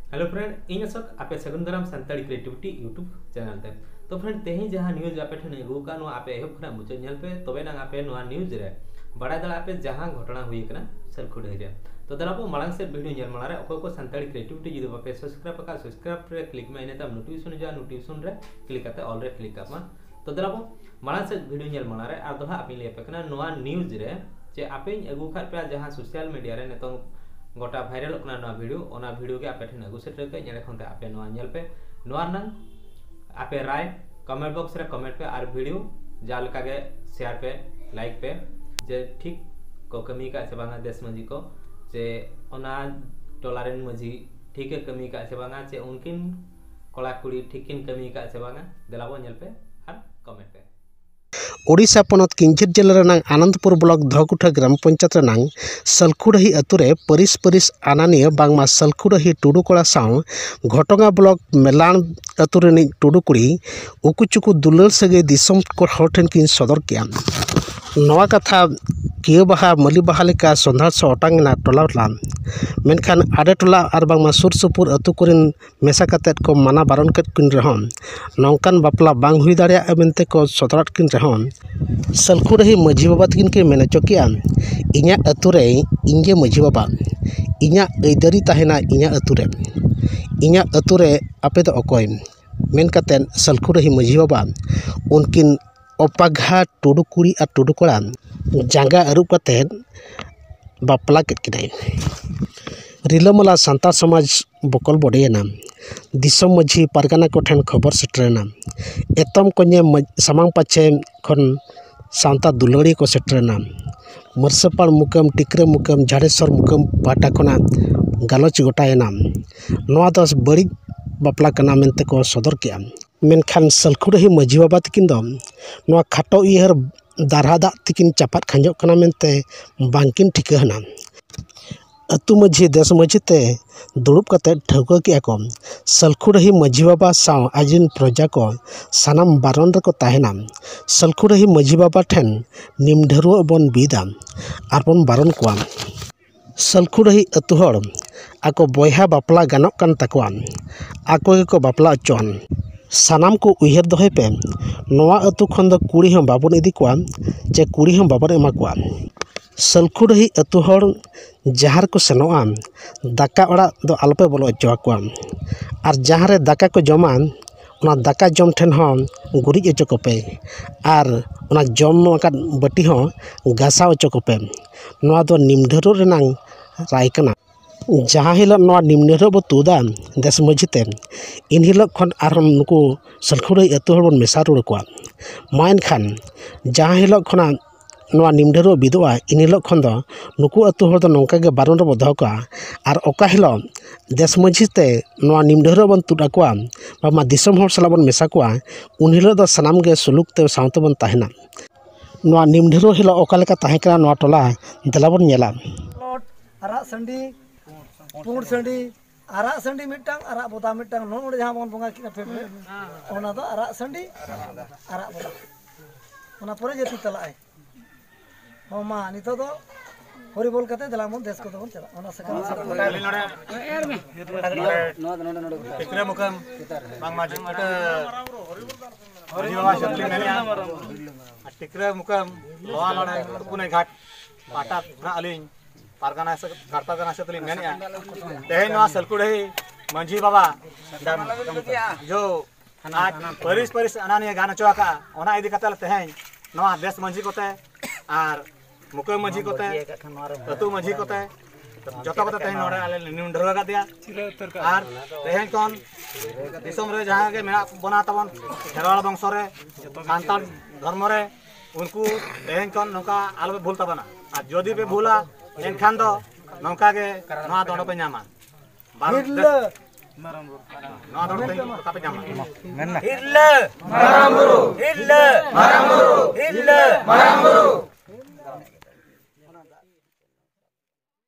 hello friend in Ashok आपे सगुन दाराम सानताड़ी creativity YouTube channel ते तो फ्रेंड तेही जहां न्यूज आपे ठने गुका नो आपे एहब खना मुचे नेल पे तबे ना आपे नो न्यूज रे बड़ा दला आपे जहां घटना हुई कना सरखुडे रे तो दलापो मांग से वीडियो नेल मारे अको को सानताड़ी क्रिएटिविटी जुदि बापे सब्सक्राइब का सब्सक्राइब रे क्लिक में इने तब नोटिफिकेशन जा नोटिफिकेशन रे क्लिक करते ऑल रे क्लिक करमा तो दलापो मांग से वीडियो नेल मारे आ दोहा आपे ले पे कना नो न्यूज रे जे आपे अगु खा पे जहां सोशल मीडिया रे नेतो गोटा भाइरल ना वीडियो के आपे ठन अगु सेट के नेले खनते आपे नोआ नेल पे नोआ नंग आपे राय कमेंट बॉक्स रे कमेंट पे आर वीडियो जाल का गे शेयर पे लाइक पे जे ठीक को कमी का से बांगा देश मंजी को जे ओना टोलारेन मंजी ठीक है कमी का से बांगा जे उनकिन कोला कुड़ी ठीकिन कमी का से बांगा देलाबो नेल पे आर कमेंट पे ओडिशा पनत किंझिर जिला रनांग आनंदपुर ब्लॉक धकुठा ग्राम पंचायत रनांग सलखुडही अतुरे परिस आनानिया बांगमा सलखुडही टुडू कोड़ा साव घटोगा ब्लॉक मेलान अतुरे टुडू कुड़ी उकुचुकु दुलर सगे दिसम को हठन किन सदर किया नवा कथा कियो बाहा मली बाहा लेका संधार से ओटांगना टोला मेनखान आडे टोला और बांगमा सुर सुपुर अतु कोरिन मेसा कतेत को माना बारन कत किन रहन नौकान बापला बांग हुई दाड़िया मेनते को सदराट किन रहन सलखुडही मझी बाबा तकिन के मेने चोकिया इኛ अतुरे इंगे मझी बाबा इኛ ऐदरी ताहेना इኛ अतुरे इኛ अतुरे आपे दो अकोय मेन कतेन सलखुडही मझी बाबा उनकिन अपाघा टुडू कुड़ी और टुडू कोड़ा जांगा अरूप कतेन बापला केट किदाय रिलामला सांता समाज बकल बडेना दिसम मझी पारगाना को ठेन खबर सेटरेना एतम कोने सामांग पाछे खन सांता दुलड़ी को सेटरेना मरसपाल मुकम टिकरे मुकम झाड़ेश्वर मुकम पाटा कोना गालोच गोटायना नोआ दस बड़ी बापला कना मेनते को सदर किया मेनखान सलखुडही मझी बाबा तकिन दो नोआ खाटो इहर दारहा दा तकिन चापात खांजो कना मेनते बांकिन ठिकाना अतु मझी देश मझीते दुड़ुब कते ठौका किया को सलखुडही मझी बाबा साव आजिन प्रजा को सानाम बारन रको ताहेना सलखुडही मझी बाबा ठेन निमढेरुआ बन बिदा आर बन बारन कोआ सलखुडही अतु हर आको बयहा बापला गानक कान ताकोआ आको गेको बापला अचोन सानाम को उयहर दोहे पे नोआ अतु खन दो कुड़ी हम बाबन इदी कोआ जे कुड़ी हम बाबन एमा कोआ सलखुडही अतु हर जहार को सेनोआ दाका ओड़ा दो आलोपे बोलो अचोआ कोआ आर जहां रे दाका को जमा ओना दाका जम ठेन हम गुरिज अचो कोपे आर ओना जम का बटी हो गासा अचो कोपे नोआ दो निमढेरो रेनांग राय कना जहाँ हिलक नोआ निमढेरो बो तुदा देश मझीते इन हिलक खन आर नुकु सलखुडही अतु हर बन मेसा रुड़ कोआ माइन खान जहाँ हिलक खना नोआ निमढेरो बिदोआ इन हिलक खन दो नुकु अतु हर दो नौका के बारन रो दो कोआ आर ओका हिलक देश मझीते नोआ निमढेरो बन तुड़ा कोआ बामा दिसम हर सला बन मेसा कोआ उन हिलक दो सनाम के सुलुक ते सावते बन ताहेना नोआ निमढेरो हिलक ओका लेका ताहे कना नोआ टोला देला बन नेला आरा संडी पुंड संडी आरा संडी मिटang आरा बोता मिटang नोन जहां बन बंगा किना फेफे ओना दो आरा संडी आरा बोता ओना परे जेती तलाय होमा नितो दो हरि बोल कते दला मन देश को दो चला ओना सकल नोडे एकरे मुकम बांग माजिन अट हरि बाबा शक्ति मेने टिकरे मुकम लोहा लड़ाई पुने घाट पाटा ना अलिन पारगाना से घाटा गाना से तली मेने तेहे नवा सलखुडही मंझी बाबा जो आज परिस अनानिया गाना चोका ओना इदी कतल तेहे नवा देश मंझी कोते आर मुकम मंझी कोते अतु मंझी कोते जतो कोते तेहे नोडे आले निम ढरगा दिया आर तेहे कोन दिसम रे जहां के मेना बना तबन खेरवाल वंश रे सांताल धर्म रे उनको तेहे कोन नोका आलो भूलता बना आ जदी पे भूला एनखान दो नौका के नवा दंड पे नामा हिरले नवा दंड पे नामा हिरले मारामुरु हिरले मारामुरु हिरले मारामुरु